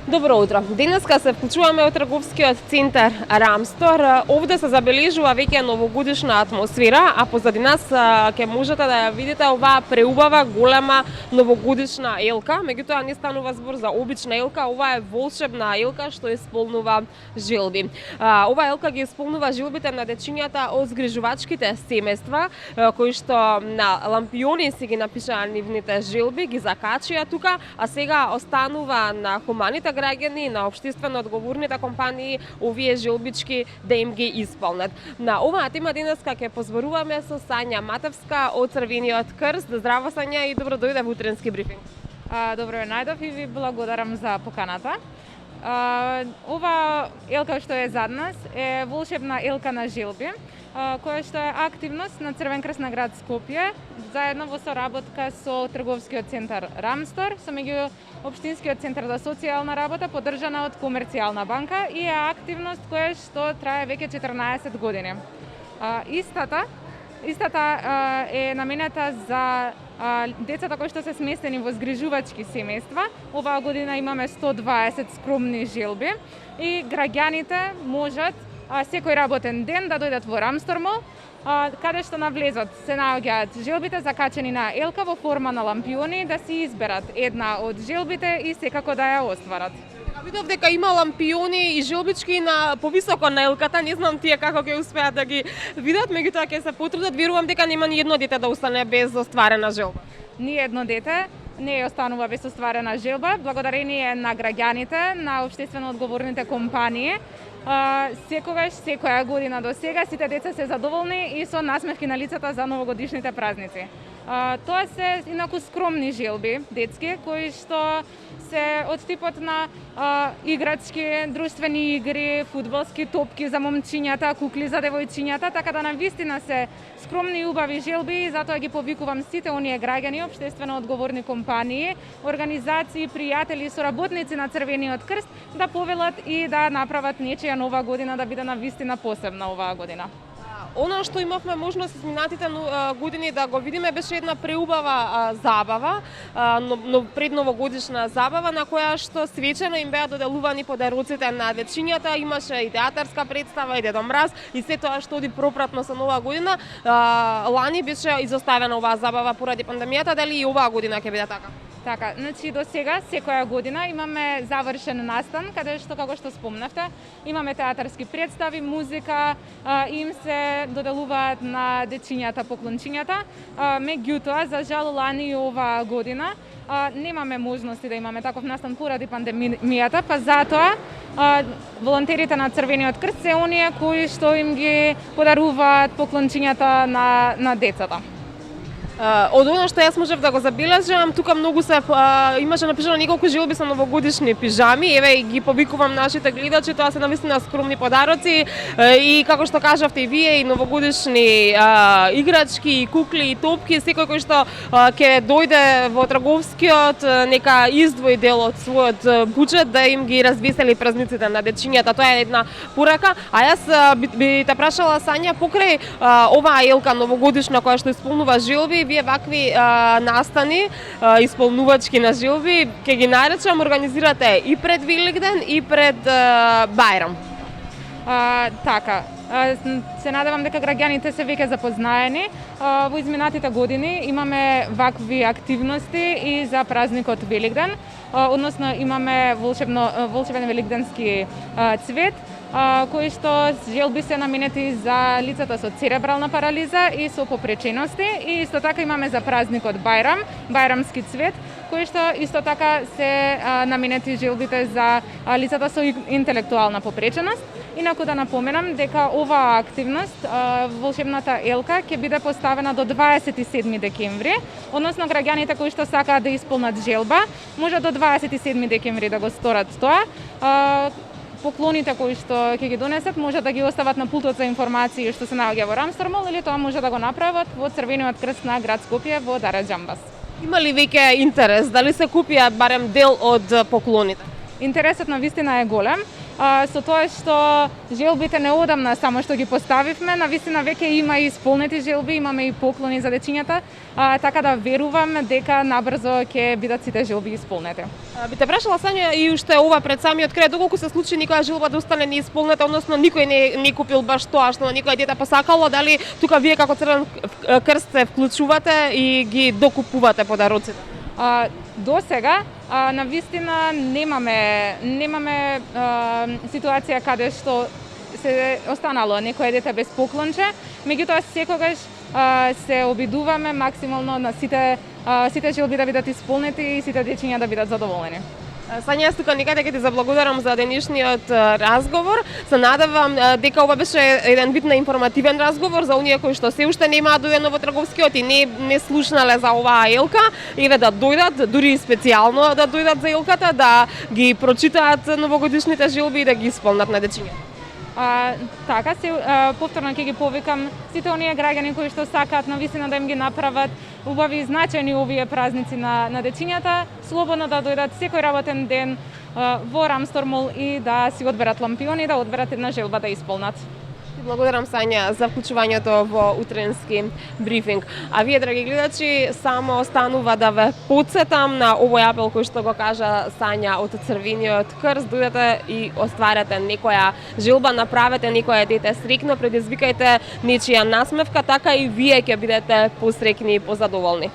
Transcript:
Добро утро. Денеска се вклучуваме во трговскиот центар Рамстор. Овде се забележува веќе новогодишна атмосфера, а позади нас ќе можете да ја видите оваа преубава голема новогодишна елка. Меѓутоа не станува збор за обична елка, ова е волшебна елка што исполнува желби. Оваа елка ги исполнува желбите на дечињата од згрижувачките семејства, кои што на лампиони си ги напишаа нивните желби, ги закачија тука, а сега останува на хуманите граѓани, на општествено одговорните компании овие желбички да им ги исполнат. На оваа тема денеска ќе позборуваме со Сања Матевска од Црвениот крст. Здраво Сања и добро дојде во утренски брифинг. Добро ве најдов и ви благодарам за поканата. Ова елка што е зад нас е волшебна елка на желби, која што е активност на Црвен крст на град Скопје, заедно во соработка со трговскиот центар Рамстор, со меѓуопштинскиот центар за социјална работа, поддржана од Комерцијална банка, и е активност која што трае веќе 14 години. Истата е наменета за децата кои што се сместени во згрижувачки семејства. Оваа година имаме 120 скромни желби и граѓаните можат секој работен ден да дојдат во Рамстор мол, каде што на влезот се наоѓаат желбите закачени на елка во форма на лампиони, да си изберат една од желбите и секако да ја остварат. Видов дека има лампиони и желбички на повисоко на елката, не знам тие како ќе успеат да ги видат, меѓутоа ќе се потрудат. Верувам дека нема ни едно дете да остане без остварена желба. Ни едно дете не останува без остварена желба, благодарение на граѓаните, на општествено одговорните компании. Секогаш, секоја година до сега, сите деца се задоволни и со насмевки на лицата за новогодишните празници. Тоа се инаку скромни желби, детски, кои што се од типот на играчки, друштвени игри, фудбалски топки за момчињата, кукли за девојчињата, така да навистина се скромни и убави желби, и затоа ги повикувам сите оние граѓани, општествено одговорни компании, организации, пријатели, соработници на Црвениот крст да повелат и да направат нечија нова година да биде навистина посебна оваа година. Она што имавме можност изминатите години да го видиме беше една преубава забава, но предновогодишна забава на која што свечено им беа доделувани подароците на дечињата, имаше и театарска представа, и Дедо Мраз, и се тоа што оди пропратно со нова година. Лани беше изоставена оваа забава поради пандемијата, дали и оваа година ќе биде така? Така, значи до сега секоја година имаме завршен настан, каде што, како што спомнавте, имаме театарски представи, музика, им се доделуваат на дечињата поклончињата. Меѓутоа, за жал, лани и оваа година немаме можности да имаме таков настан поради пандемијата, па затоа волонтерите на Црвениот крст се оние кои што им ги подаруваат поклончињата на децата. Од она што јас можев да го забележам, тука многу се имаше напишано неколку желби со новогодишни пижами. Еве ги повикувам нашите гледачи, тоа се навистина скромни подароци и како што кажавте и вие, и новогодишни играчки, и кукли, и топки. Секој кој што ќе дојде во трговскиот, нека издвои дел од својот буџет да им ги развесели празниците на дечињата. Тоа е една порака. А јас би те прашала, Сања, покрај оваа елка новогодишна која што исполнува желби, вие вакви настани, исполнувачки на желби, ќе ги наречам, организирате и пред Великден и пред Бајрам. Така, се надевам дека граѓаните се веќе запознаени. Во изминатите години имаме вакви активности и за празникот Великден, односно имаме волшебен великденски цвет, кои што желби се наменети за лицата со церебрална парализа и со попречености, и исто така имаме за празникот Бајрам, бајрамски цвет, кои што исто така се наменети желбите за лицата со интелектуална попреченост. Инаку да напоменам дека оваа активност, волшебната елка, ќе биде поставена до 27 декември, односно граѓаните кои што сакаат да исполнат желба, може до 27 декември да го сторат тоа. Поклоните кои што ќе ги донесат може да ги остават на пултот за информации што се наоѓа во Рамстор мол, или тоа може да го направат во Црвениот крст на град Скопје во Дара Џамбас. Има ли веќе интерес? Дали се купија барем дел од поклоните? Интересот на вистина е голем. со тоа што желбите не одамна само што ги поставивме, навистина веќе има и исполнети желби, имаме и поклони за дечињата, така да верувам дека набрзо ќе бидат сите желби исполнети. Би те прашала, Сања, и уште ова пред самиот крај, доколку се случи никоја желба да остане неисполнета, односно никој не купил баш тоа што никој дете посакало, дали тука вие како Црвен крст се вклучувате и ги докупувате подароците? До сега навистина немаме ситуација каде што се останало некое дете без поклонче, меѓутоа секогаш се обидуваме максимално на сите желби да бидат исполнети и сите дечиња да бидат задоволени. Сања, јас тука некаде ќе ти заблагодарам за денешниот разговор. Се надевам дека ова беше еден вид на информативен разговор за оние кои што се уште немаат дојдено во Трговскиот и не слушнале за оваа елка, еве да дојдат, дури и специјално да дојдат за елката, да ги прочитаат новогодишните желби и да ги исполнат на дечињата. Така, повторно ќе ги повикам сите оние граѓани кои што сакаат навистина да им ги направат убави и значајни овие празници на дечињата, слободно да дојдат секој работен ден во Рамстор мол и да си одберат лампиони и да одберат една желба да исполнат. Благодарам, Сања, за вклучувањето во утренски брифинг. А вие, драги гледачи, само останува да ве потсетам на овој апел кој што го кажа Сања од Црвениот крст. Дојдете и остварете некоја желба, направете некоја дете среќно, предизвикајте нечија насмевка, така и вие ќе бидете посреќни и позадоволни.